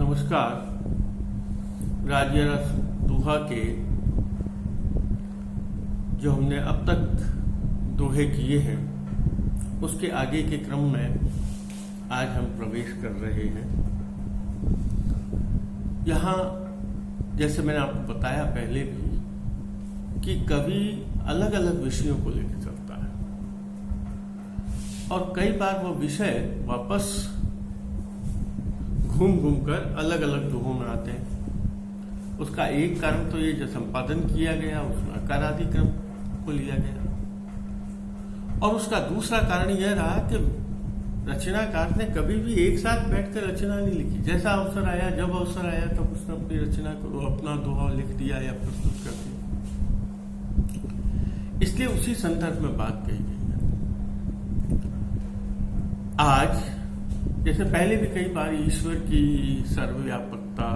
नमस्कार। राजरस दोहा के जो हमने अब तक दोहे किए हैं उसके आगे के क्रम में आज हम प्रवेश कर रहे हैं। यहाँ जैसे मैंने आपको बताया पहले भी कि कवि अलग अलग विषयों को लेकर चलता है और कई बार वो विषय वापस घूम घूम कर अलग अलग दोहों में आते हैं। उसका एक कारण तो ये जो संपादन किया गया उसमें अकारादि क्रम को लिया गया और उसका दूसरा कारण यह रहा कि रचनाकार ने कभी भी एक साथ बैठकर रचना नहीं लिखी। जैसा अवसर आया, जब अवसर आया तब उसने अपनी रचना को अपना दोहा लिख दिया या प्रस्तुत कर दिया। इसलिए उसी संदर्भ में बात कही गई है। आज जैसे पहले भी कई बार ईश्वर की सर्वव्यापकता,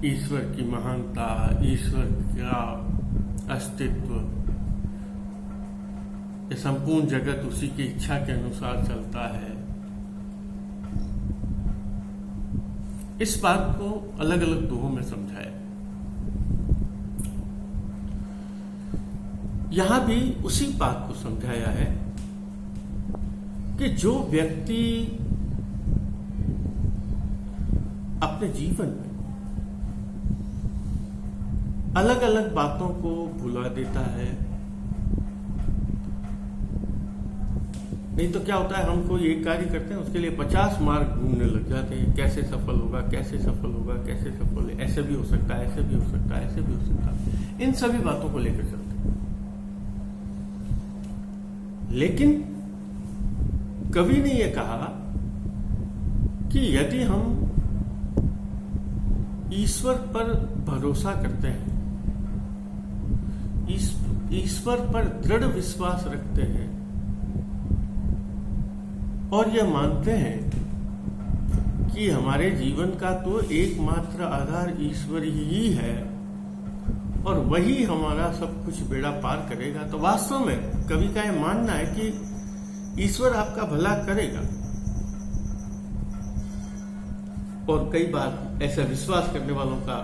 ईश्वर की महानता, ईश्वर का अस्तित्व, ये संपूर्ण जगत उसी की इच्छा के अनुसार चलता है, इस बात को अलग अलग दोहों में समझाया। यहां भी उसी बात को समझाया है कि जो व्यक्ति अपने जीवन में अलग अलग बातों को भुला देता है, नहीं तो क्या होता है, हम कोई एक कार्य करते हैं उसके लिए 50 मार्ग ढूंढने लग जाते हैं। कैसे सफल होगा, कैसे सफल होगा, कैसे सफल है, ऐसे भी हो सकता है, ऐसे भी हो सकता है, ऐसे भी हो सकता है, इन सभी बातों को लेकर चलते हैं। लेकिन कवि ने यह कहा कि यदि हम ईश्वर पर भरोसा करते हैं, ईश्वर पर दृढ़ विश्वास रखते हैं और यह मानते हैं कि हमारे जीवन का तो एकमात्र आधार ईश्वर ही है और वही हमारा सब कुछ बेड़ा पार करेगा, तो वास्तव में कवि का यह मानना है कि ईश्वर आपका भला करेगा। और कई बार ऐसा विश्वास करने वालों का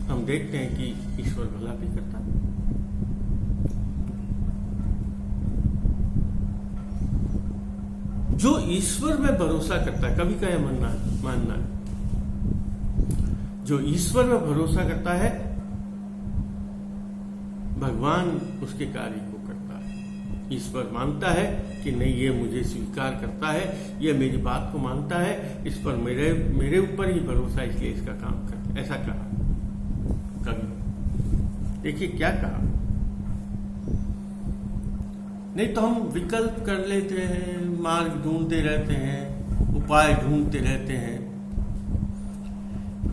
हम देखते हैं कि ईश्वर भला भी करता है। जो ईश्वर में भरोसा करता है, कवि का यह मानना है, जो ईश्वर में भरोसा करता है भगवान उसके कार्य को करता है। ईश्वर मानता है कि नहीं, ये मुझे स्वीकार करता है, ये मेरी बात को मानता है, इस पर मेरे ऊपर ही भरोसा, इसलिए इसका काम करता है। ऐसा कहा कवि। देखिए क्या कहा, नहीं तो हम विकल्प कर लेते हैं, मार्ग ढूंढते रहते हैं, उपाय ढूंढते रहते हैं,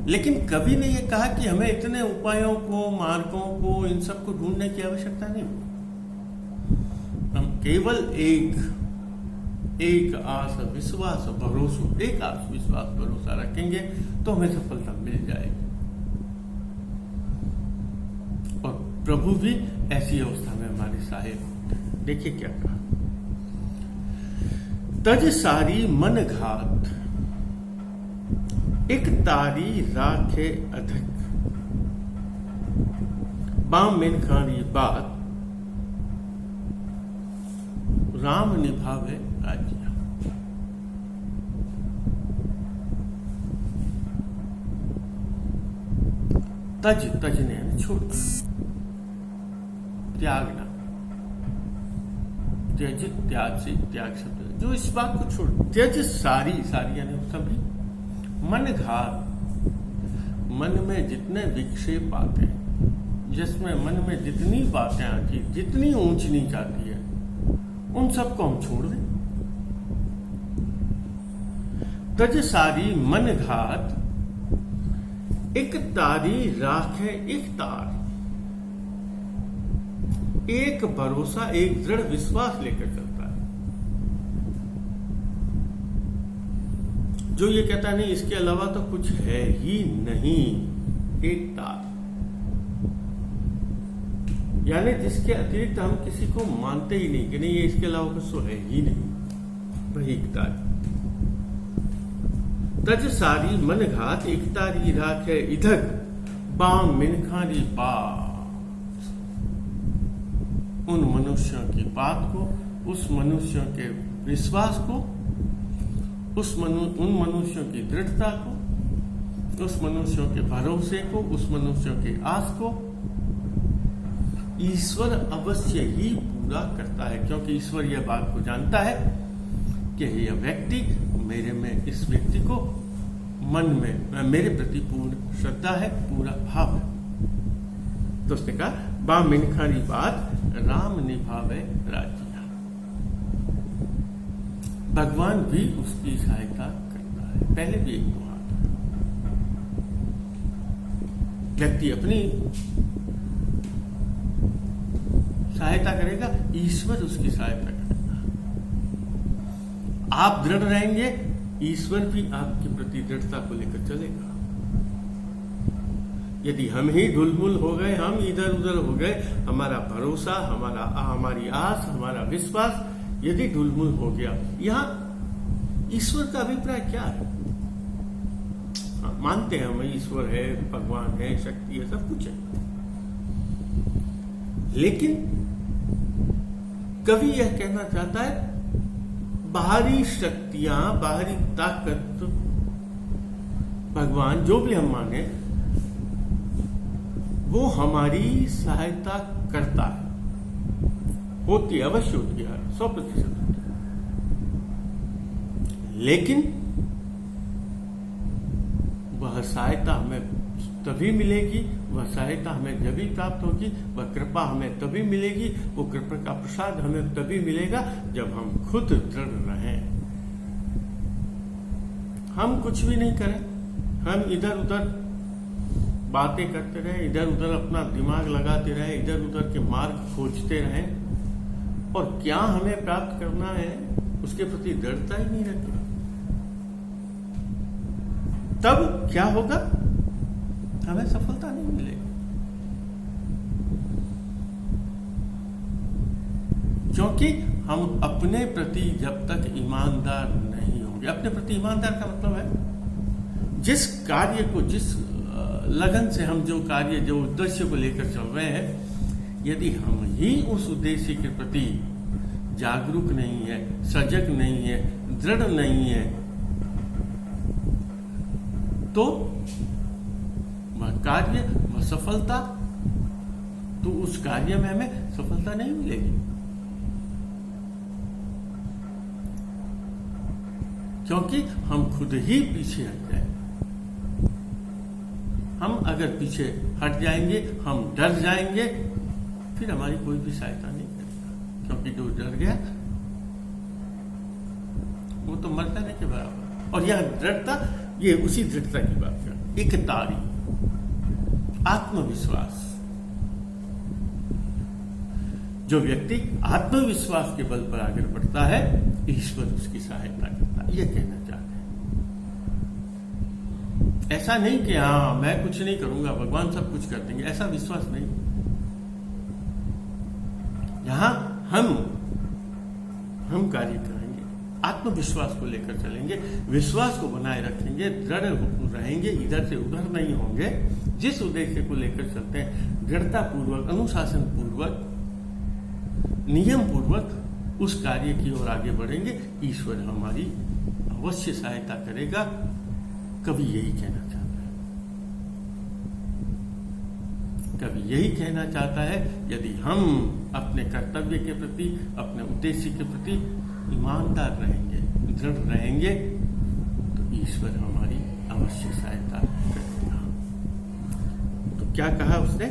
लेकिन कवि ने यह कहा कि हमें इतने उपायों को, मार्गों को, इन सबको ढूंढने की आवश्यकता नहीं। हम केवल एक आस विश्वास भरोसा, एक आस विश्वास भरोसा रखेंगे तो हमें सफलता मिल जाएगी। और प्रभु भी ऐसी अवस्था में हमारे सहायक होते हैं। देखिए क्या कहा, तज सारी मन घात, एक तारी राखे अधिक, बाम में खानी बात, राम निभावे राज्य। तज ने छोड़ना, त्यागना, त्यज, त्याग से त्याग शब्द, जो इस बात को छोड़, त्यज सारी यानी सभी, मन घात, मन में जितने विक्षेप आते हैं, जिसमें मन में जितनी बातें आती, जितनी ऊंच नीच आती है, उन सबको हम छोड़ दें। तज सारी मन घात, एक तारी राखे एक तार, एक भरोसा, एक दृढ़ विश्वास लेकर चलता है, जो ये कहता नहीं इसके अलावा तो कुछ है ही नहीं। एक तार यानी जिसके अतिरिक्त हम किसी को मानते ही नहीं कि नहीं, ये इसके अलावा कुछ तो है ही नहीं, वही एक तार। तज सारी मन घात एक तारी राखे इधर बाम मिनखारी बात। उन मनुष्यों की बात को, उस मनुष्यों के विश्वास को, उन मनुष्यों की दृढ़ता को, उस मनुष्यों के भरोसे को, उस मनुष्यों के आस को ईश्वर अवश्य ही पूरा करता है, क्योंकि ईश्वर यह बात को जानता है कि यह व्यक्ति मेरे में, इस व्यक्ति को मन में मेरे प्रति पूर्ण श्रद्धा है, पूरा भाव है। तो उसने कहा बा मिनखारी बात राम निभावे राजिया। भगवान भी उसकी सहायता करता है। पहले भी एक बात, व्यक्ति अपनी सहायता करेगा, ईश्वर उसकी सहायता करेगा। आप दृढ़ रहेंगे, ईश्वर भी आपके प्रति दृढ़ता को लेकर चलेगा। यदि हम ही ढुलमुल हो गए, हम इधर उधर हो गए, हमारा भरोसा, हमारी आस, हमारा विश्वास यदि ढुलमुल हो गया, यहां ईश्वर का अभिप्राय क्या है? हाँ, मानते हैं हम ईश्वर है, भगवान है, शक्ति है, सब कुछ है, लेकिन कवि यह कहना चाहता है बाहरी शक्तियां, बाहरी ताकत, भगवान जो भी हम माने, वो हमारी सहायता करता है, होती है, अवश्य होती है, 100% होती है। लेकिन वह सहायता हमें तभी मिलेगी, वह सहायता हमें जब भी प्राप्त होगी, वह कृपा हमें तभी मिलेगी, वो कृपा का प्रसाद हमें तभी मिलेगा जब हम खुद दृढ़ रहें। हम कुछ भी नहीं करें, हम इधर उधर बातें करते रहे, इधर उधर अपना दिमाग लगाते रहे, इधर उधर के मार्ग खोजते रहे, और क्या हमें प्राप्त करना है उसके प्रति दृढ़ता ही नहीं रखे, तब क्या होगा? हमें सफलता नहीं मिलेगी। क्योंकि हम अपने प्रति जब तक ईमानदार नहीं होंगे, अपने प्रति ईमानदार का मतलब है जिस कार्य को, जिस लगन से हम जो कार्य, जो उद्देश्य को लेकर चल रहे हैं, यदि हम ही उस उद्देश्य के प्रति जागरूक नहीं है, सजग नहीं है, दृढ़ नहीं है, तो वह कार्य, वह सफलता, तो उस कार्य में हमें सफलता नहीं मिलेगी। क्योंकि हम खुद ही पीछे हट जाएंगे। हम अगर पीछे हट जाएंगे, हम डर जाएंगे, फिर हमारी कोई भी सहायता नहीं करेगा, क्योंकि जो डर गया वो तो मर जाने के बराबर। और यह दृढ़ता, ये उसी दृढ़ता की बात कर, एक तारी, आत्मविश्वास। जो व्यक्ति आत्मविश्वास के बल पर आगे बढ़ता है, ईश्वर उसकी सहायता करता है, यह कहना चाहते हैं। ऐसा नहीं कि हाँ मैं कुछ नहीं करूंगा, भगवान सब कुछ कर देंगे, ऐसा विश्वास नहीं। यहां हम कार्य करेंगे, आत्मविश्वास को लेकर चलेंगे, विश्वास को बनाए रखेंगे, दृढ़ रहेंगे, इधर से उधर नहीं होंगे। जिस उद्देश्य को लेकर चलते हैं, दृढ़ता पूर्वक, अनुशासन पूर्वक, नियम पूर्वक उस कार्य की ओर आगे बढ़ेंगे, ईश्वर हमारी अवश्य सहायता करेगा। कवि यही कहना चाहता है, कवि यही कहना चाहता है, यदि हम अपने कर्तव्य के प्रति, अपने उद्देश्य के प्रति ईमानदार रहेंगे, दृढ़ रहेंगे, तो ईश्वर हमारी अवश्य सहायता करेगा। तो क्या कहा उसने?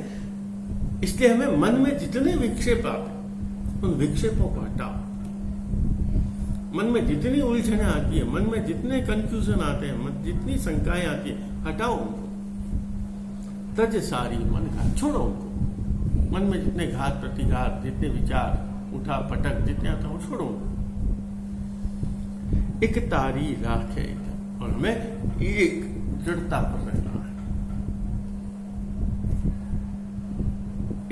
इसलिए हमें मन में जितने विक्षेप आते, उन विक्षेपों को हटाओ। मन में जितनी उलझने आती है, मन में जितने कंफ्यूजन आते हैं, जितनी शंकाएं आती है, हटाओ उनको। तज सारी मन घात, छोड़ो उनको। मन में जितने घात प्रतिघात, जितने विचार उठा पटक जितने आता हो, छोड़ो उनको। एक तारी राख है, और हमें एक दृढ़ता पर रहना है।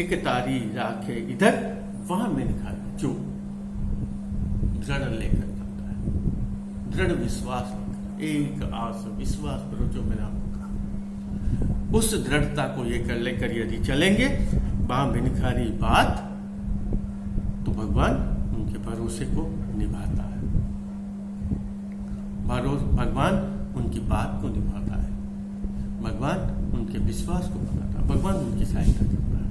एक तारी राख है इधर, वहां मैंने कहा जो दृढ़ लेकर चलता है, दृढ़ विश्वास लेकर, एक आस विश्वास करो जो मेरा होगा। उस दृढ़ता को ये कर लेकर यदि चलेंगे बिनखारी बात, तो भगवान उनके भरोसे को निभाता है, भगवान उनकी बात को निभाता है, भगवान उनके विश्वास को बनाता है, भगवान उनकी सहायता करता है।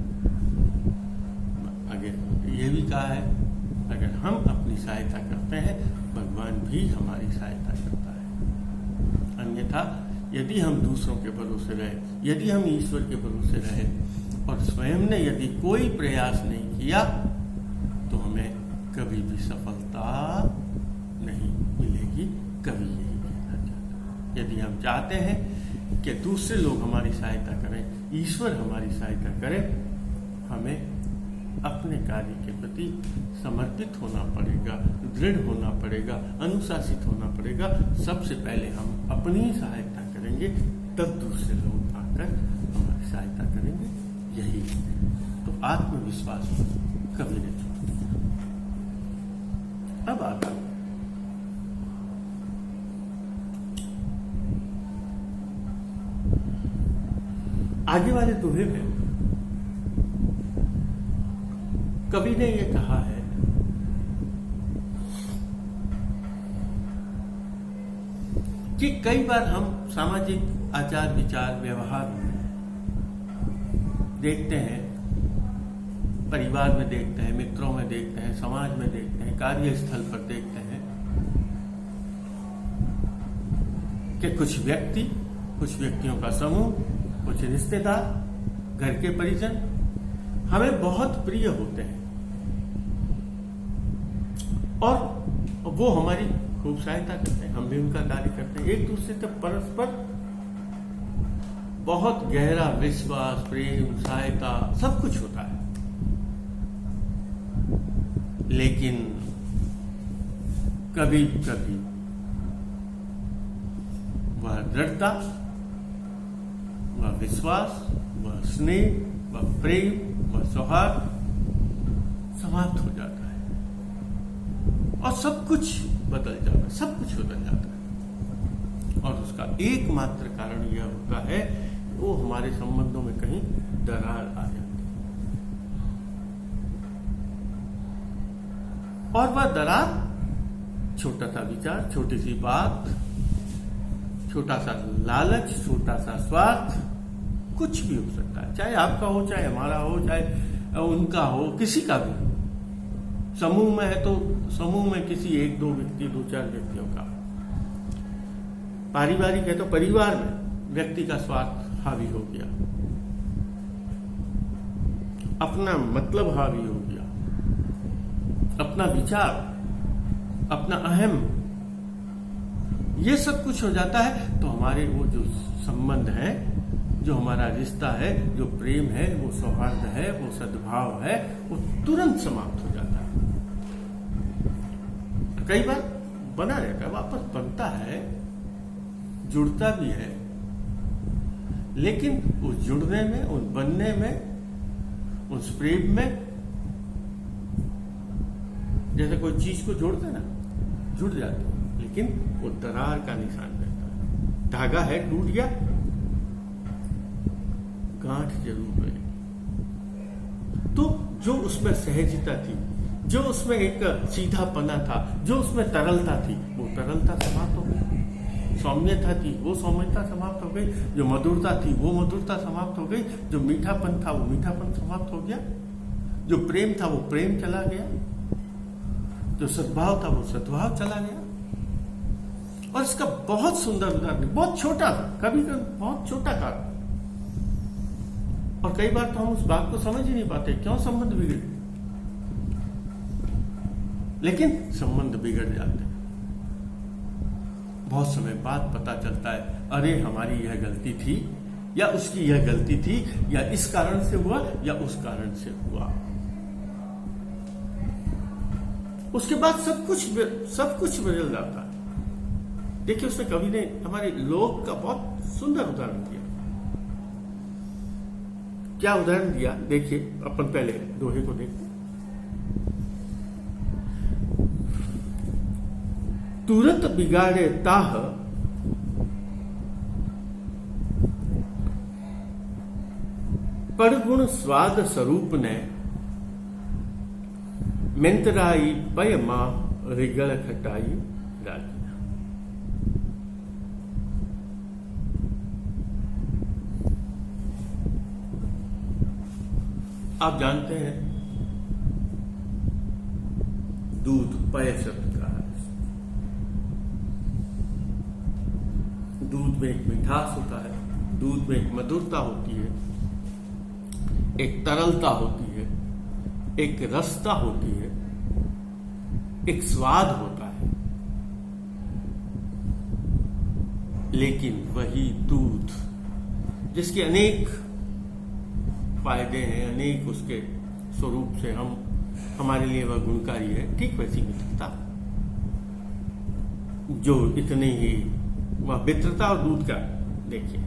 आगे ये भी कहा है, अगर हम अपनी सहायता करते हैं भगवान भी हमारी सहायता करता है। अन्यथा यदि हम दूसरों के भरोसे रहे, यदि हम ईश्वर के भरोसे रहे और स्वयं ने यदि कोई प्रयास नहीं किया, तो हमें कभी भी सफलता नहीं मिलेगी। कभी यही कहना चाहता, यदि हम चाहते हैं कि दूसरे लोग हमारी सहायता करें, ईश्वर हमारी सहायता करे, हमें अपने कार्य के प्रति समर्पित होना पड़ेगा, दृढ़ होना पड़ेगा, अनुशासित होना पड़ेगा। सबसे पहले हम अपनी सहायता करेंगे, तब दूसरे लोग आकर हमारी सहायता करेंगे। यही तो आत्मविश्वास कभी नहीं छोड़ना। अब आता आगे वाले दोहे में कवि ने यह कहा है कि कई बार हम सामाजिक आचार विचार व्यवहार में देखते हैं, परिवार में देखते हैं, मित्रों में देखते हैं, समाज में देखते हैं, कार्यस्थल पर देखते हैं कि कुछ व्यक्ति, कुछ व्यक्तियों का समूह, कुछ रिश्तेदार, घर के परिजन हमें बहुत प्रिय होते हैं और वो हमारी खूब सहायता करते हैं, हम भी उनका कार्य करते हैं। एक दूसरे से परस्पर बहुत गहरा विश्वास, प्रेम, सहायता सब कुछ होता है। लेकिन कभी कभी वह दृढ़ता, वह विश्वास, वह स्नेह, वह प्रेम, वह सौहार्द समाप्त हो जाता है और सब कुछ बदल जाता है, सब कुछ बदल जाता है। और उसका एकमात्र कारण यह होता है कि वो हमारे संबंधों में कहीं दरार आ जाती है। और वह दरार छोटा सा विचार, छोटी सी बात, छोटा सा लालच, छोटा सा स्वार्थ, कुछ भी हो सकता है, चाहे आपका हो, चाहे हमारा हो, चाहे उनका हो, किसी का भी हो। समूह में है तो समूह में किसी एक दो व्यक्ति, दो चार व्यक्तियों का, पारिवारिक है तो परिवार में व्यक्ति का स्वार्थ हावी हो गया, अपना मतलब हावी हो गया, अपना विचार, अपना अहम, ये सब कुछ हो जाता है। तो हमारे वो जो संबंध है, जो हमारा रिश्ता है, जो प्रेम है, वो सौहार्द है, वो सद्भाव है, वो तुरंत समाप्त हो जाता है। कई बार बना रहता है, वापस बनता है, जुड़ता भी है, लेकिन उस जुड़ने में, उस बनने में, उस प्रेम में, जैसे कोई चीज को जोड़ते ना, जुड़ जाते हैं, लेकिन वो दरार का निशान रहता है। धागा है, टूट गया, गांठ जरूर रही। तो जो उसमें सहजता थी, जो उसमें एक सीधापना था, जो उसमें तरलता थी, वो तरलता समाप्त हो गई। सौम्यता थी, वो सौम्यता समाप्त हो गई। जो मधुरता थी, वो मधुरता समाप्त हो गई। जो मीठापन था, वो मीठापन समाप्त हो गया। जो प्रेम था, वो प्रेम चला गया। जो सद्भाव था, वो सद्भाव चला गया। और इसका बहुत सुंदर उदाहरण, बहुत छोटा था, कभी कभी बहुत छोटा कारण, और कई बार तो हम उस बात को समझ ही नहीं पाते, क्यों संबंध बिगड़े, लेकिन संबंध बिगड़ जाते हैं। बहुत समय बाद पता चलता है, अरे हमारी यह गलती थी, या उसकी यह गलती थी, या इस कारण से हुआ, या उस कारण से हुआ। उसके बाद सब कुछ बदल जाता है। देखिए, उसने कवि ने हमारे लोक का बहुत सुंदर उदाहरण दिया। क्या उदाहरण दिया, देखिए। अपन पहले दोहे को देखते। तुरंत बिगाड़े ताह पड़गुण स्वाद स्वरूप ने मिंतराई पय मां रिगड़ खटाई रागिया। आप जानते हैं दूध पय शब्द का है। दूध में एक मिठास होता है, दूध में एक मधुरता होती है, एक तरलता होती है, एक रसता होती है, एक स्वाद होता है। लेकिन वही दूध जिसके अनेक फायदे हैं, अनेक उसके स्वरूप से हमारे लिए वह गुणकारी है, ठीक वैसी मित्रता जो इतने ही वह मित्रता और दूध का देखिए,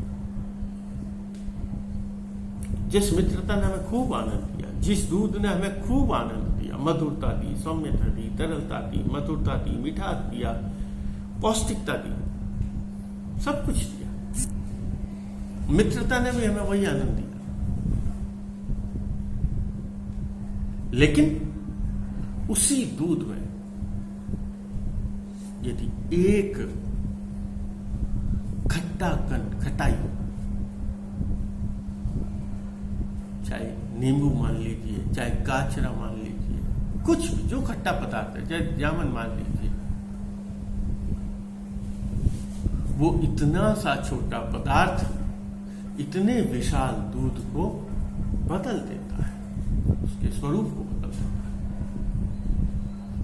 जिस मित्रता ने हमें खूब आनंद दिया, जिस दूध ने हमें खूब आनंद दिया, मधुरता दी, सौम्यता दी, तरलता दी, मधुरता दी, मिठास दिया, पौष्टिकता दी, सब कुछ दिया, मित्रता ने भी हमें वही आनंद दिया। लेकिन उसी दूध में यदि एक खटाई, चाहे नींबू मान लीजिए, चाहे काचरा मान लीजिए, कुछ भी जो खट्टा पदार्थ है, चाहे जामुन मान लीजिए, वो इतना सा छोटा पदार्थ इतने विशाल दूध को बदल देता है, उसके स्वरूप को बदल देता है,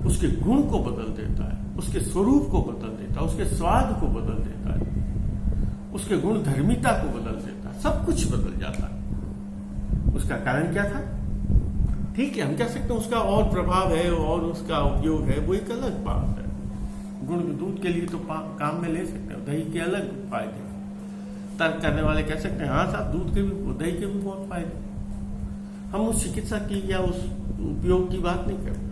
उसके गुण को बदल देता है, उसके स्वरूप को बदल देता है, उसके स्वाद को बदल देता है, उसके गुण धर्मिता को बदल देता है, सब कुछ बदल जाता है। उसका कारण क्या था? ठीक है, हम कह सकते हैं उसका और प्रभाव है और उसका उपयोग है, वो एक अलग बात है। गुण दूध के लिए तो काम में ले सकते हैं, दही के अलग फायदे। तर्क करने वाले कह सकते हैं हाँ साहब, दूध के भी, दही के भी बहुत फायदे। हम उस चिकित्सा की या उस उपयोग की बात नहीं कर रहे,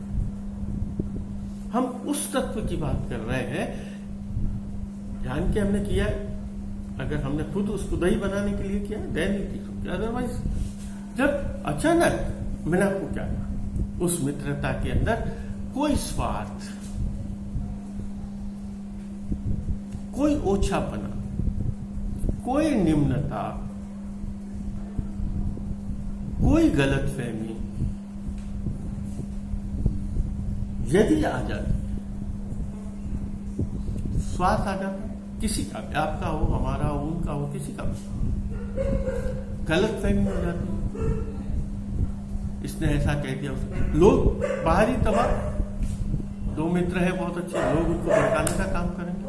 हम उस तत्व की बात कर रहे हैं जान के हमने किया। अगर हमने खुद उसको दही बनाने के लिए किया, दैनिक, अदरवाइज जब अचानक मैंने आपको क्या कहा, उस मित्रता के अंदर कोई स्वार्थ, कोई ओछापना, कोई निम्नता, कोई गलतफहमी यदि आ जाती, स्वार्थ आ जाता, किसी का भी, आपका हो, हमारा हो, उनका हो, किसी का भी, गलतफहमी हो जाती, इसने ऐसा कह दिया, लोग बाहरी तबाह, दो मित्र हैं बहुत अच्छे, लोग उनको भड़काने का काम करेंगे,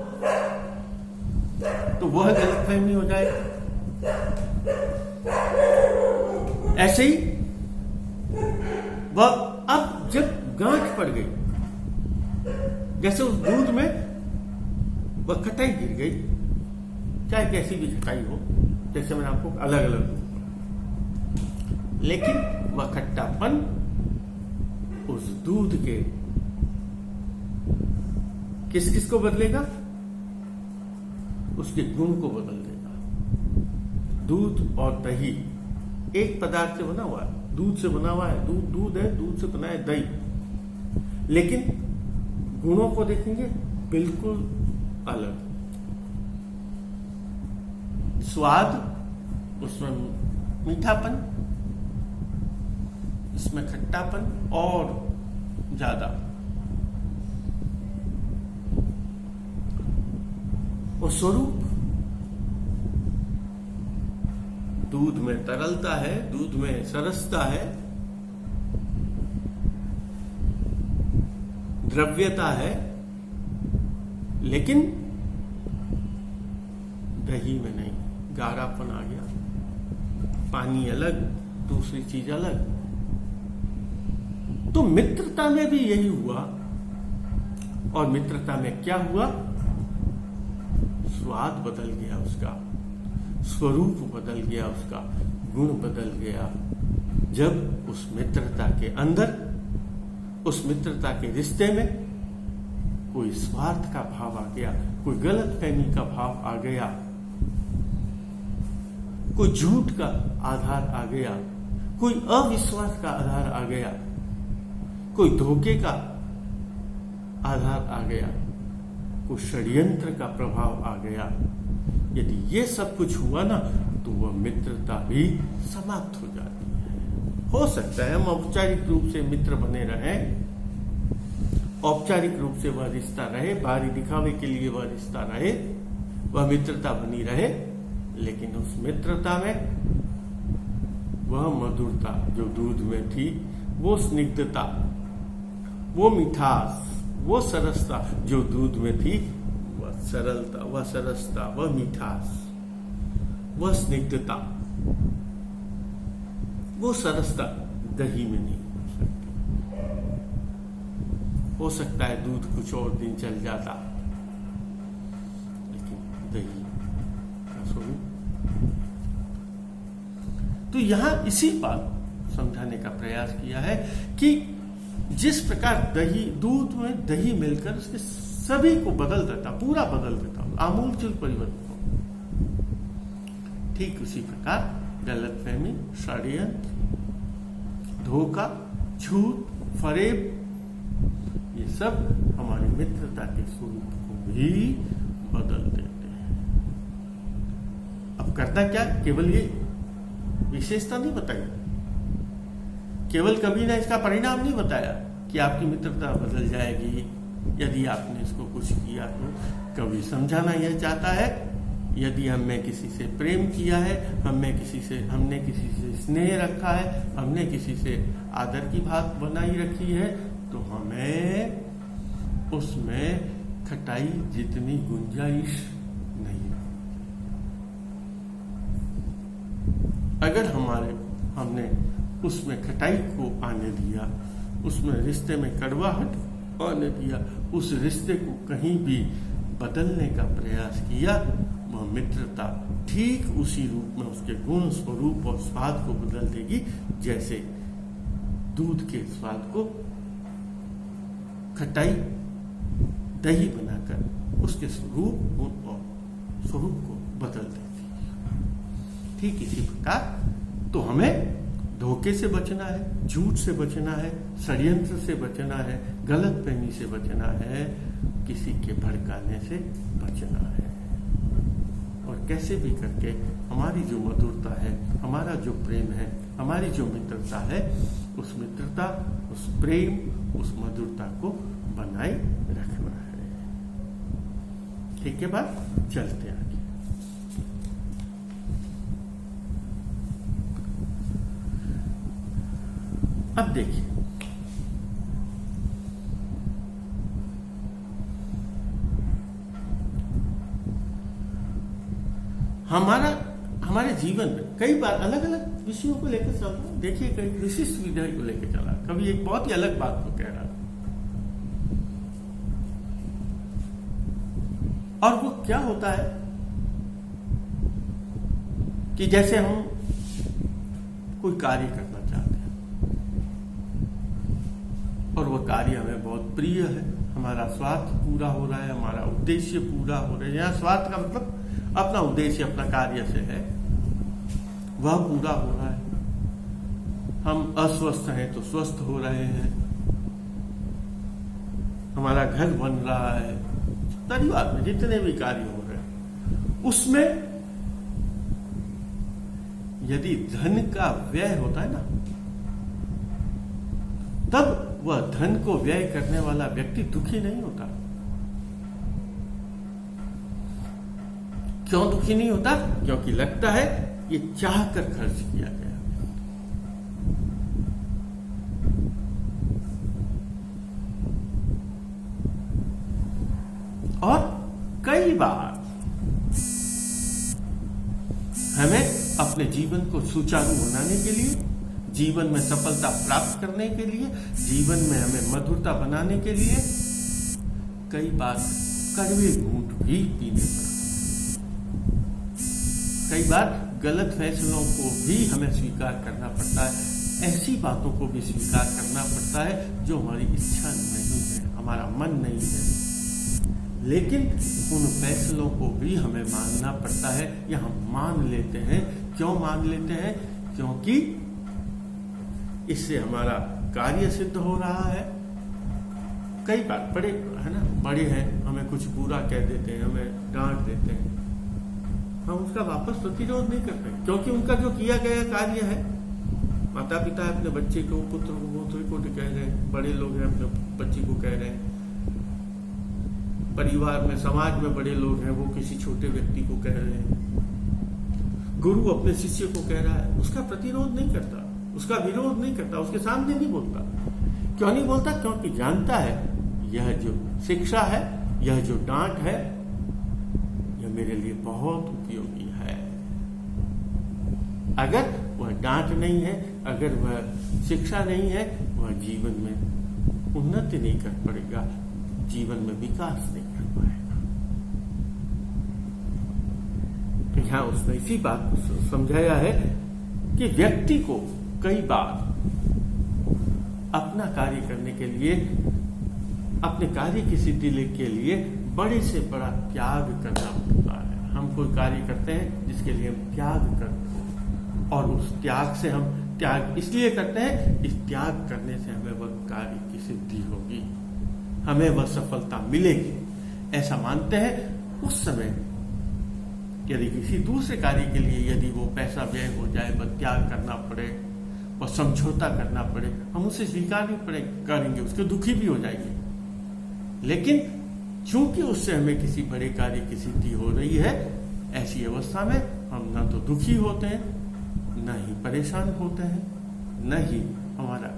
तो वह गलतफहमी हो जाएगी। ऐसे ही वह अब जब गांठ पड़ गई, जैसे उस दूध में वह खटाई गिर गई, चाहे कैसी भी खटाई हो, जैसे मैंने आपको अलग अलग, लेकिन वह खट्टापन उस दूध के किस किस को बदलेगा? उसके गुण को बदल देगा। दूध और दही एक पदार्थ से बना हुआ है, दूध से बना हुआ है, दूध है, दूध से बना है दही, लेकिन गुणों को देखेंगे बिल्कुल अलग। स्वाद, उसमें मीठापन, इसमें खट्टापन और ज्यादा, और स्वरूप, दूध में तरलता है, दूध में सरसता है, द्रव्यता है, लेकिन दही में नहीं, गाढ़ापन आ गया, पानी अलग, दूसरी चीज अलग। तो मित्रता में भी यही हुआ, और मित्रता में क्या हुआ? स्वाद बदल गया, उसका स्वरूप बदल गया, उसका गुण बदल गया, जब उस मित्रता के अंदर, उस मित्रता के रिश्ते में कोई स्वार्थ का भाव आ गया, कोई गलतफहमी का भाव आ गया, कोई झूठ का आधार आ गया, कोई अविश्वास का आधार आ गया, कोई धोखे का आधार आ गया, कोई षड्यंत्र का प्रभाव आ गया, यदि ये सब कुछ हुआ ना, तो वह मित्रता भी समाप्त हो जाती है। हो सकता है हम औपचारिक रूप से मित्र बने रहें, औपचारिक रूप से वह रिश्ता रहे, बाहरी दिखावे के लिए वह रिश्ता रहे, वह मित्रता बनी रहे, लेकिन उस मित्रता में वह मधुरता जो दूध में थी, वो स्निग्धता, वो मिठास, वो सरसता जो दूध में थी, वह सरलता, वह सरसता, वह मिठास, वह स्निग्धता, वो सरसता दही में नहीं हो सकती। हो सकता है दूध कुछ और दिन चल जाता, लेकिन दही का स्वरूप। तो यहां इसी बात समझाने का प्रयास किया है कि जिस प्रकार दही, दूध में दही मिलकर उसके सभी को बदल देता, पूरा बदल देता, आमूलचूल परिवर्तन हो, ठीक उसी प्रकार गलतफहमी, षड्यंत्र, धोखा, झूठ, फरेब, ये सब हमारी मित्रता के स्वरूप को भी बदल देते हैं। अब करता क्या, केवल ये विशेषता नहीं बताई, केवल कभी ना इसका परिणाम नहीं बताया कि आपकी मित्रता बदल जाएगी यदि आपने इसको कुछ किया। तो कभी समझाना यह चाहता है, यदि हमने किसी से प्रेम किया है, हमने किसी से स्नेह रखा है, हमने किसी से आदर की बात बनाई रखी है, तो हमें उसमें खटाई जितनी गुंजाइश नहीं। अगर हमने उसमें खटाई को आने दिया, उसमें रिश्ते में कड़वाहट आने दिया, उस रिश्ते को कहीं भी बदलने का प्रयास किया, वह मित्रता ठीक उसी रूप में उसके गुण, स्वरूप और स्वाद को बदल देगी, जैसे दूध के स्वाद को खटाई दही बनाकर उसके स्वरूप, गुण और स्वरूप को बदल देती है। ठीक इसी प्रकार तो हमें धोखे से बचना है, झूठ से बचना है, षड्यंत्र से बचना है, गलतफहमी से बचना है, किसी के भड़काने से बचना है। और कैसे भी करके हमारी जो मधुरता है, हमारा जो प्रेम है, हमारी जो मित्रता है, उस मित्रता, उस प्रेम, उस मधुरता को बनाए रखना है। ठीक है बात, चलते हैं आगे। अब देखिए, हमारे जीवन में कई बार अलग अलग विषयों को लेकर चल रहा है। देखिए, कई विशिष्ट विधि को लेकर चला, कभी एक बहुत ही अलग बात को कह रहा, और वो क्या होता है कि जैसे हम कोई कार्य करना चाहते हैं और वह कार्य हमें बहुत प्रिय है, हमारा स्वार्थ पूरा हो रहा है, हमारा उद्देश्य पूरा हो रहा है। यहाँ स्वार्थ का मतलब अपना उद्देश्य, अपना कार्य से है, वह पूरा हो रहा है। हम अस्वस्थ हैं तो स्वस्थ हो रहे हैं, हमारा घर बन रहा है, परिवार में जितने भी कार्य हो रहे हैं, उसमें यदि धन का व्यय होता है ना, तब वह धन को व्यय करने वाला व्यक्ति दुखी नहीं होता। क्यों दुखी नहीं होता? क्योंकि लगता है ये चाह कर खर्च किया गया। और कई बार हमें अपने जीवन को सुचारू बनाने के लिए, जीवन में सफलता प्राप्त करने के लिए, जीवन में हमें मधुरता बनाने के लिए कई बार कड़वे घूंट भी पीने पड़ते। कई बार गलत फैसलों को भी हमें स्वीकार करना पड़ता है, ऐसी बातों को भी स्वीकार करना पड़ता है जो हमारी इच्छा नहीं है, हमारा मन नहीं है, लेकिन उन फैसलों को भी हमें मानना पड़ता है, या हम मान लेते हैं। क्यों मान लेते हैं? क्योंकि इससे हमारा कार्य सिद्ध हो रहा है। कई बार बड़े है ना, बड़े हैं, हमें कुछ बुरा कह देते हैं, हमें डांट देते हैं, हम उसका वापस प्रतिरोध नहीं करते, क्योंकि उनका जो किया गया कार्य है, माता पिता अपने बच्चे को, पुत्र को, पुत्री को कह रहे हैं, बड़े लोग हैं अपने बच्चे को कह रहे हैं, परिवार में, समाज में बड़े लोग हैं, वो किसी छोटे व्यक्ति को कह रहे हैं, गुरु अपने शिष्य को कह रहा है, उसका प्रतिरोध नहीं करता, उसका विरोध नहीं करता, उसके सामने नहीं बोलता। क्यों नहीं बोलता? क्योंकि जानता है यह जो शिक्षा है, यह जो डांट है, यह मेरे लिए बहुत उपयोगी है। अगर वह डांट नहीं है, अगर वह शिक्षा नहीं है, वह जीवन में उन्नति नहीं कर पाएगा, जीवन में विकास नहीं कर पाएगा। तो यहां उसने इसी बात को समझाया है कि व्यक्ति को कई बार अपना कार्य करने के लिए, अपने कार्य की सिद्धि के लिए बड़े से बड़ा त्याग करना पड़ता है। हम कोई कार्य करते हैं जिसके लिए हम त्याग करते हैं, और उस त्याग से हम त्याग इसलिए करते हैं, इस त्याग करने से हमें वह कार्य की सिद्धि होगी, हमें वह सफलता मिलेगी, ऐसा मानते हैं। उस समय यदि किसी दूसरे कार्य के लिए यदि वो पैसा व्यय हो जाए, वह त्याग करना पड़े, वह समझौता करना पड़े, हम उसे स्वीकार भी करेंगे, उसके दुखी भी हो जाएंगे। लेकिन चूंकि उससे हमें किसी बड़े कार्य की सिद्धि हो रही है, ऐसी अवस्था में हम न तो दुखी होते हैं, न ही परेशान होते हैं, न ही हमारा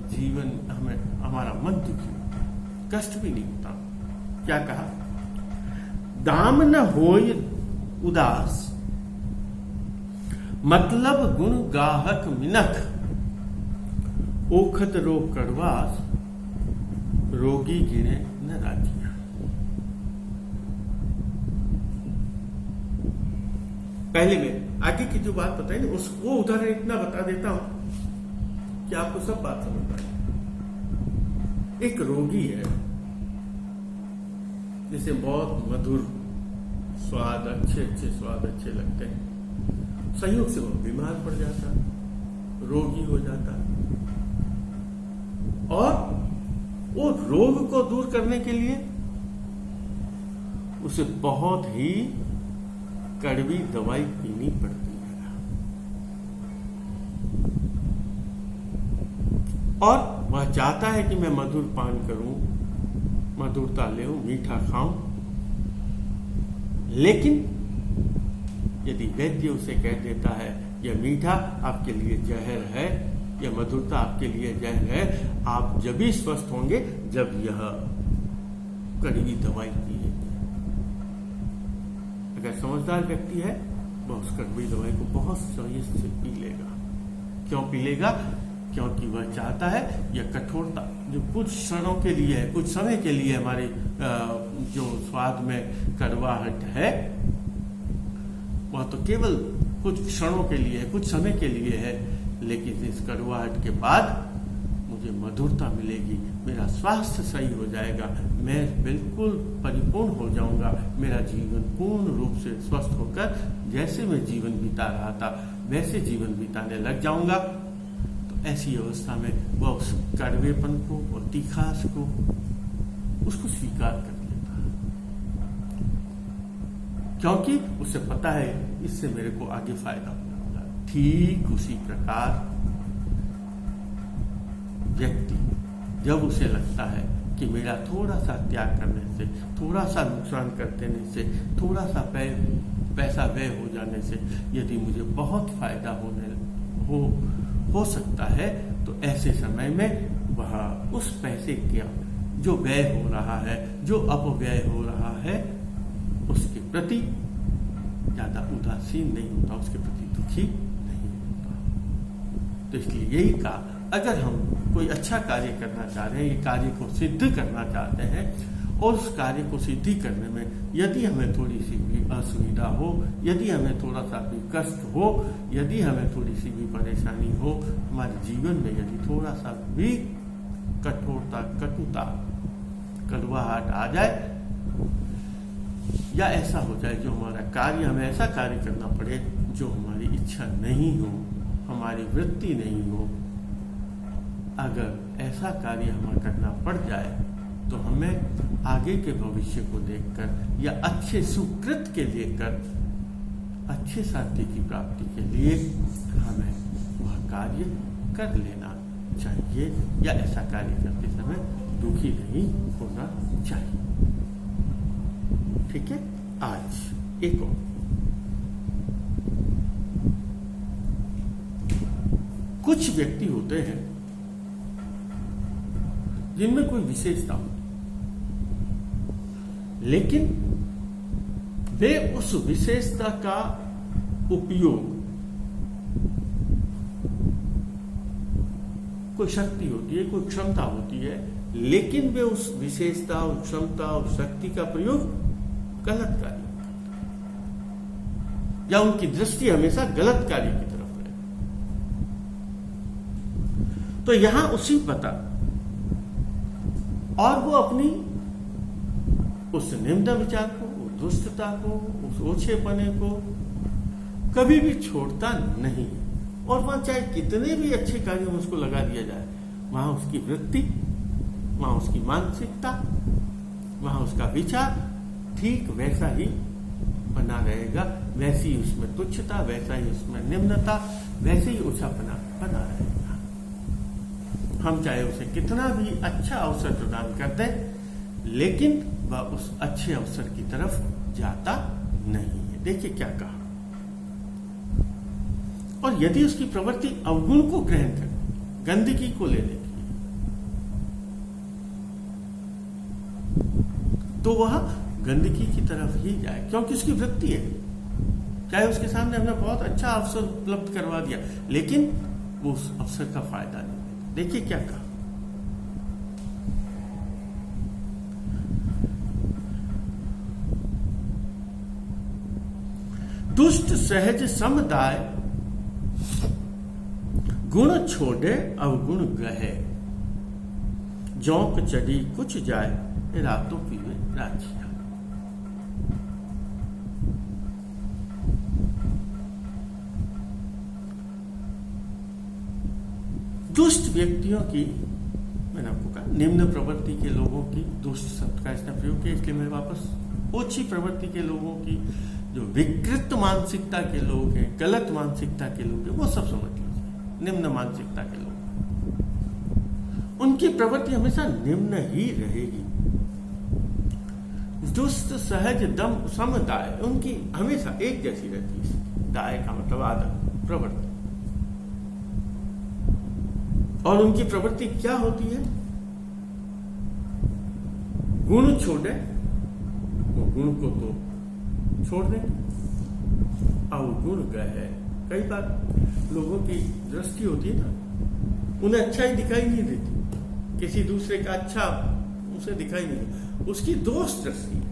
जीवन, हमारा मन दुखी होता है, कष्ट भी नहीं होता। क्या कहा? दाम न होय उदास, मतलब गुण गाहक मिनख, ओखत रोग कड़वास, रोगी गिने न राजिया। पहले में आगे की जो बात बताई ना, वो उदाहरण इतना बता देता हूं कि आपको सब बात समझ आए। एक रोगी है, जिसे बहुत मधुर स्वाद, अच्छे स्वाद अच्छे लगते हैं, संयोग से वो बीमार पड़ जाता, रोगी हो जाता, और वो रोग को दूर करने के लिए उसे बहुत ही कड़वी दवाई पीनी पड़ती है, और वह चाहता है कि मैं मधुर पान करूं, मधुरता लेऊं, मीठा खाऊं। लेकिन यदि वैद्य उसे कह देता है यह मीठा आपके लिए जहर है, यह मधुरता आपके लिए जहर है, आप जब भी स्वस्थ होंगे जब यह कड़वी दवाई पिएंगे। अगर समझदार व्यक्ति है, वह उस कड़वी दवाई को बहुत सही से पी लेगा। क्यों पी लेगा? क्योंकि वह चाहता है यह कठोरता जो कुछ क्षणों के लिए है, कुछ समय के लिए हमारे जो स्वाद में कड़वाहट है, वह तो केवल कुछ क्षणों के लिए है, कुछ समय के लिए है, लेकिन इस कड़वाहट के बाद मुझे मधुरता मिलेगी, मेरा स्वास्थ्य सही हो जाएगा, मैं बिल्कुल परिपूर्ण हो जाऊंगा, मेरा जीवन पूर्ण रूप से स्वस्थ होकर जैसे मैं जीवन बिता रहा था वैसे जीवन बिताने लग जाऊंगा। तो ऐसी अवस्था में वह उस कड़वेपन को और तीखास को उसको स्वीकार कर लेता है, क्योंकि उसे पता है इससे मेरे को आगे फायदा होगा। ठीक उसी प्रकार व्यक्ति जब उसे लगता है कि मेरा थोड़ा सा त्याग करने से, थोड़ा सा नुकसान कर देने से, थोड़ा सा पैसा व्यय हो जाने से यदि मुझे बहुत फायदा हो सकता है, तो ऐसे समय में वह उस पैसे के जो व्यय हो रहा है, जो अपव्यय हो रहा है, उसके प्रति ज्यादा उदासीन नहीं होता, उसके प्रति दुखी नहीं होता। तो इसलिए यही कहा, अगर हम कोई अच्छा कार्य करना चाह रहे हैं, ये कार्य को सिद्ध करना चाहते हैं, और उस कार्य को सिद्धि करने में यदि हमें थोड़ी सी भी असुविधा हो, यदि हमें थोड़ा सा भी कष्ट हो, यदि हमें थोड़ी सी भी परेशानी हो, हमारे जीवन में यदि थोड़ा सा भी कठोरता, कटुता, कड़वाहट आ जाए, या ऐसा हो जाए जो हमारा कार्य, हमें ऐसा कार्य करना पड़े जो हमारी इच्छा नहीं हो, हमारी वृत्ति नहीं हो, अगर ऐसा कार्य हमें करना पड़ जाए तो हमें आगे के भविष्य को देखकर या अच्छे सुकृत के लेकर अच्छे साथी की प्राप्ति के लिए हमें वह कार्य कर लेना चाहिए या ऐसा कार्य करते समय दुखी नहीं होना चाहिए। ठीक है। आज एक और कुछ व्यक्ति होते हैं जिनमें कोई विशेषता होती, लेकिन वे उस विशेषता का उपयोग, कोई शक्ति होती है, कोई क्षमता होती है, लेकिन वे उस विशेषता, उस क्षमता, उस शक्ति का प्रयोग गलत कार्य करते हैं या उनकी दृष्टि हमेशा गलत कार्य की तरफ है। तो यहां उसी पता और वो अपनी उस निम्न विचार को, उस दुष्टता को, उस ओछेपने को कभी भी छोड़ता नहीं। और वहां चाहे कितने भी अच्छे कार्य में उसको लगा दिया जाए, वहां उसकी वृत्ति, वहां उसकी मानसिकता, वहां उसका विचार ठीक वैसा ही बना रहेगा, वैसी उसमें तुच्छता, वैसा ही उसमें निम्नता, वैसे ही ओछापना बना रहेगा। हम चाहे उसे कितना भी अच्छा अवसर प्रदान कर दें, लेकिन वह उस अच्छे अवसर की तरफ जाता नहीं है। देखिए क्या कहा। और यदि उसकी प्रवृत्ति अवगुण को ग्रहण करे, गंदगी को लेने की, तो वह गंदगी की तरफ ही जाए, क्योंकि उसकी वृत्ति है। चाहे उसके सामने हमने बहुत अच्छा अवसर उपलब्ध करवा दिया, लेकिन वो उस अवसर का फायदा नहीं। देखिए क्या कहा। दुष्ट सहज समुदाय, गुण छोड़े अवगुण गहे, जौक चढ़ी कुछ जाए, रातों पीवे राजिया। दुष्ट व्यक्तियों की, मैंने आपको कहा निम्न प्रवृत्ति के लोगों की, दुष्ट शब्द का इसने प्रयोग किया इसलिए मैं वापस, ओछी प्रवृत्ति के लोगों की, जो विकृत मानसिकता के लोग हैं, गलत मानसिकता के लोग हैं, वो सब समझ लीजिए। निम्न मानसिकता के लोग, उनकी प्रवृत्ति हमेशा निम्न ही रहेगी। दुष्ट सहज दम समुदाय, उनकी हमेशा एक जैसी रहती है। दाय का मतलब आदत, प्रवृत्ति। और उनकी प्रवृत्ति क्या होती है? गुण छोड़े, वो गुण को तो छोड़ देंगे, अवगुण गए। कई बार लोगों की दृष्टि होती है ना, उन्हें अच्छा ही दिखाई नहीं देती, किसी दूसरे का अच्छा उसे दिखाई नहीं देता, उसकी दोष दृष्टि है,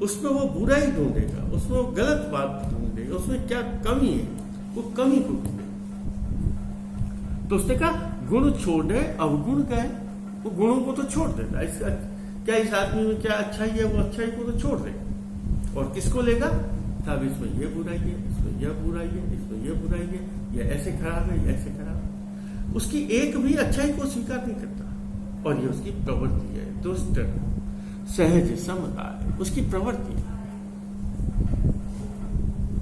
उसमें वो बुराई ढूंढेगा, उसमें वो गलत बात ढूंढेगा, उसमें क्या कमी है, वो कमी को ढूंढेगा। तो उसने कहा गुण छोड़े अवगुण गए, वो गुणों को तो छोड़ देता है। इसका क्या, इस आदमी में क्या अच्छाई है, वो अच्छाई को तो छोड़ देगा और किसको लेगा? तब इसमें ये बुराई है, इसमें यह बुराई है, इसमें यह बुराई है, यह ऐसे खराब है, ऐसे खराब है। उसकी एक भी अच्छाई को स्वीकार नहीं करता, और ये उसकी प्रवृत्ति है। दुष्ट सहज समुदाय, उसकी प्रवृत्ति है।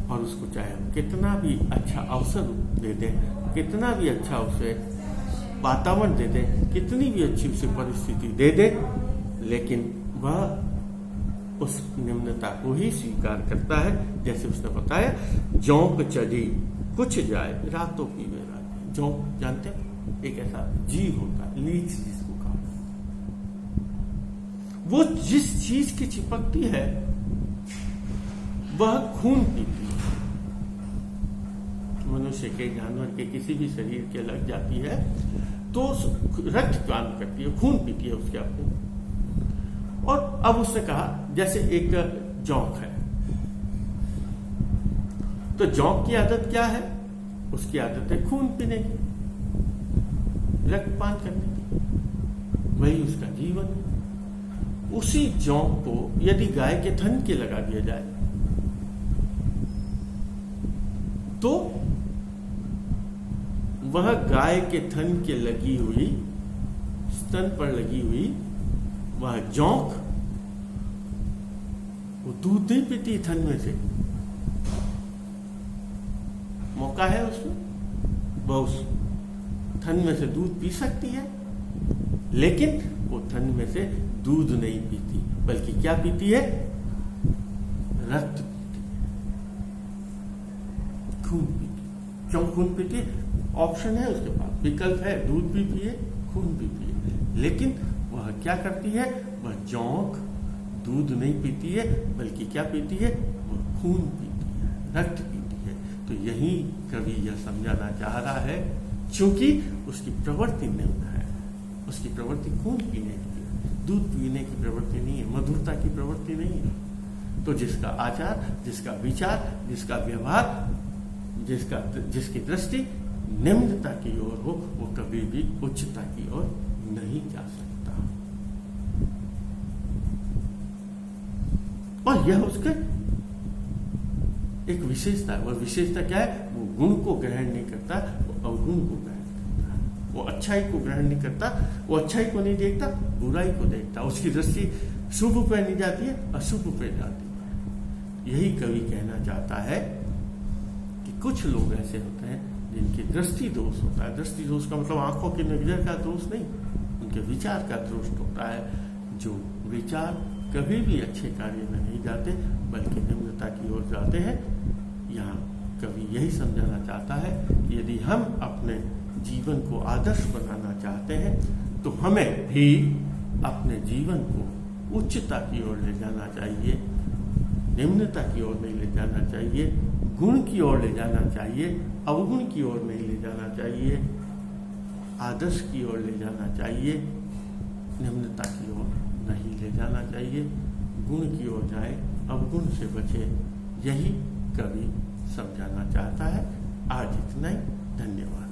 और उसको चाहे हम कितना भी अच्छा अवसर दे दें, कितना भी अच्छा उसे वातावरण दे दें, कितनी भी अच्छी उसे परिस्थिति दे दें, लेकिन वह उस निम्नता को ही स्वीकार करता है। जैसे उसने बताया, जौंक चढ़ी कुछ जाए, रातों पीवे रात। जौंक जानते हैं, एक ऐसा जीव होता है, लीच जिसको कहा, वो जिस चीज की चिपकती है वह खून पीती है। मनुष्य के, जानवर के, किसी भी शरीर के लग जाती है तो रक्त पान करती है, खून पीती है उसके आपको। और अब उसने कहा जैसे एक जौंक है, तो जौंक की आदत क्या है? उसकी आदत है खून पीने की, रक्तपान करने की, वही उसका जीवन है। उसी जौंक को यदि गाय के थन के लगा दिया जाए तो वह गाय के थन के लगी हुई स्तन पर लगी हुई वह जोंक, वो दूध नहीं पीती थन में से, मौका है उसमें, वह उस थन में से दूध पी सकती है, लेकिन वो थन में से दूध नहीं पीती, बल्कि क्या पीती है? रक्त पीती है, खून पीती। क्यों खून पीती है? ऑप्शन है उसके पास, विकल्प है, दूध भी पिए, खून भी पिए, लेकिन वह क्या करती है? वह जोंक दूध नहीं पीती है, बल्कि क्या पीती है? वह खून पीती है, रक्त पीती है। तो यही कवि यह समझाना चाह रहा है, क्योंकि उसकी प्रवृत्ति निम्न है, उसकी प्रवृत्ति खून पीने की है, दूध पीने की प्रवृत्ति नहीं है, मधुरता की प्रवृत्ति नहीं है। तो जिसका आचार, जिसका विचार, जिसका व्यवहार, जिसकी दृष्टि निम्नता की ओर हो, वो कभी भी उच्चता की ओर नहीं जा सकता। और यह उसके एक विशेषता है। वह विशेषता क्या है? वो गुण को ग्रहण नहीं करता, वो अवगुण को ग्रहण करता है। वो अच्छाई को ग्रहण नहीं करता, वो अच्छाई को नहीं देखता, बुराई को देखता। उसकी दृष्टि शुभ पे नहीं जाती है, अशुभ पे जाती है। यही कवि कहना चाहता है कि कुछ लोग ऐसे होते हैं जिनकी दृष्टि दोष होता है। दृष्टि दोष का मतलब आंखों की नजर का दोष नहीं, उनके विचार का दोष होता है। जो विचार कभी भी अच्छे कार्य में नहीं जाते, बल्कि निम्नता की ओर जाते हैं। यहाँ कवि यही समझाना चाहता है कि यदि हम अपने जीवन को आदर्श बनाना चाहते हैं, तो हमें भी अपने जीवन को उच्चता की ओर ले जाना चाहिए, निम्नता की ओर नहीं ले जाना चाहिए, गुण की ओर ले जाना चाहिए, अवगुण की ओर नहीं ले जाना चाहिए, आदर्श की ओर ले जाना चाहिए, निम्नता की ओर नहीं ले जाना चाहिए। गुण की ओर जाए, अवगुण से बचे, यही कवि समझाना चाहता है। आज इतना ही, धन्यवाद।